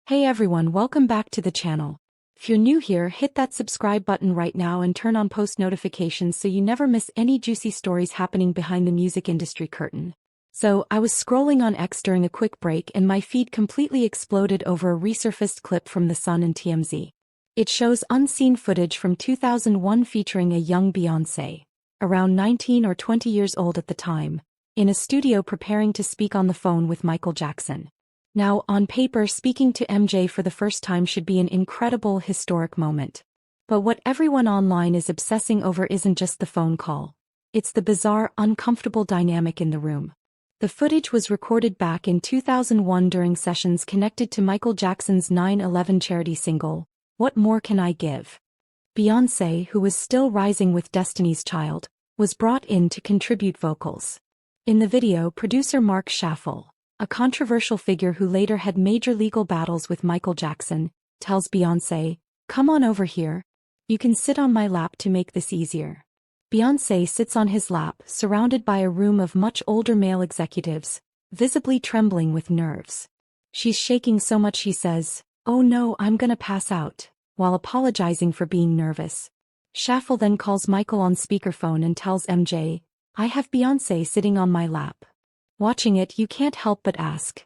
Hey everyone, welcome back to the channel. If you're new here, hit that subscribe button right now and turn on post notifications so you never miss any juicy stories happening behind the music industry curtain. So, I was scrolling on X during a quick break and my feed completely exploded over a resurfaced clip from The Sun and TMZ. It shows unseen footage from 2001 featuring a young Beyoncé, around 19 or 20 years old at the time, in a studio preparing to speak on the phone with Michael Jackson. Now, on paper, speaking to MJ for the first time should be an incredible historic moment. But what everyone online is obsessing over isn't just the phone call. It's the bizarre, uncomfortable dynamic in the room. The footage was recorded back in 2001 during sessions connected to Michael Jackson's 9/11 charity single, What More Can I Give? Beyoncé, who was still rising with Destiny's Child, was brought in to contribute vocals. In the video, producer Marc Schaffel, a controversial figure who later had major legal battles with Michael Jackson, tells Beyoncé, "Come on over here. You can sit on my lap to make this easier." Beyoncé sits on his lap, surrounded by a room of much older male executives, visibly trembling with nerves. She's shaking so much she says, "Oh no, I'm gonna pass out," while apologizing for being nervous. Schaffel then calls Michael on speakerphone and tells MJ, "I have Beyoncé sitting on my lap." Watching it, you can't help but ask,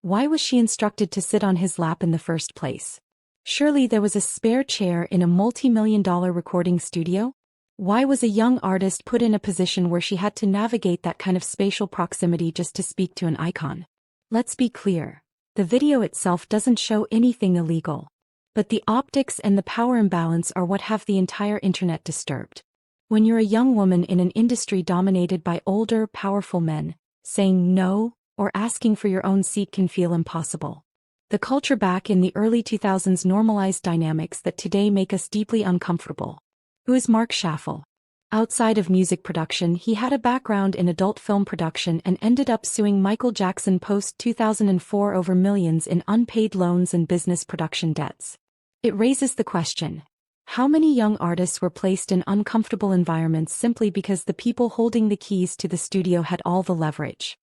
why was she instructed to sit on his lap in the first place? Surely there was a spare chair in a multi-million-dollar recording studio? Why was a young artist put in a position where she had to navigate that kind of spatial proximity just to speak to an icon? Let's be clear, the video itself doesn't show anything illegal. But the optics and the power imbalance are what have the entire internet disturbed. When you're a young woman in an industry dominated by older, powerful men, saying no or asking for your own seat can feel impossible. The culture back in the early 2000s normalized dynamics that today make us deeply uncomfortable. Who is Marc Schaffel? Outside of music production, he had a background in adult film production and ended up suing Michael Jackson post-2004 over millions in unpaid loans and business production debts. It raises the question, how many young artists were placed in uncomfortable environments simply because the people holding the keys to the studio had all the leverage?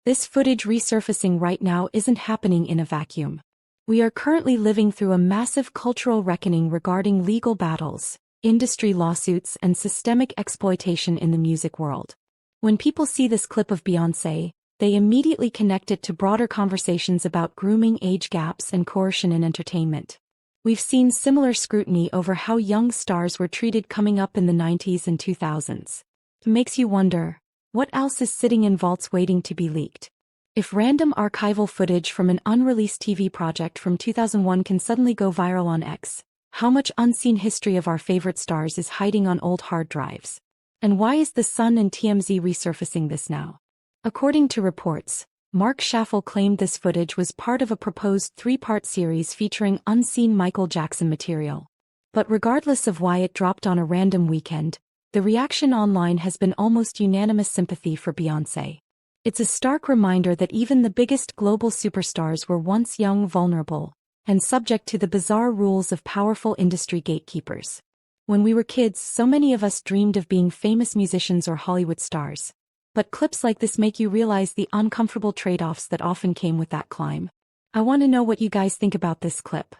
This footage resurfacing right now isn't happening in a vacuum. We are currently living through a massive cultural reckoning regarding legal battles, industry lawsuits, and systemic exploitation in the music world. When people see this clip of Beyoncé, they immediately connect it to broader conversations about grooming, age gaps, and coercion in entertainment. We've seen similar scrutiny over how young stars were treated coming up in the 90s and 2000s. It makes you wonder, what else is sitting in vaults waiting to be leaked? If random archival footage from an unreleased TV project from 2001 can suddenly go viral on X, how much unseen history of our favorite stars is hiding on old hard drives? And why is The Sun and TMZ resurfacing this now? According to reports, Marc Schaffel claimed this footage was part of a proposed 3-part series featuring unseen Michael Jackson material. But regardless of why it dropped on a random weekend, the reaction online has been almost unanimous sympathy for Beyoncé. It's a stark reminder that even the biggest global superstars were once young, vulnerable, and subject to the bizarre rules of powerful industry gatekeepers. When we were kids, so many of us dreamed of being famous musicians or Hollywood stars. But clips like this make you realize the uncomfortable trade-offs that often came with that climb. I want to know what you guys think about this clip.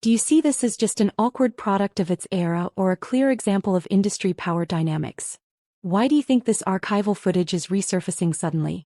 Do you see this as just an awkward product of its era or a clear example of industry power dynamics? Why do you think this archival footage is resurfacing suddenly?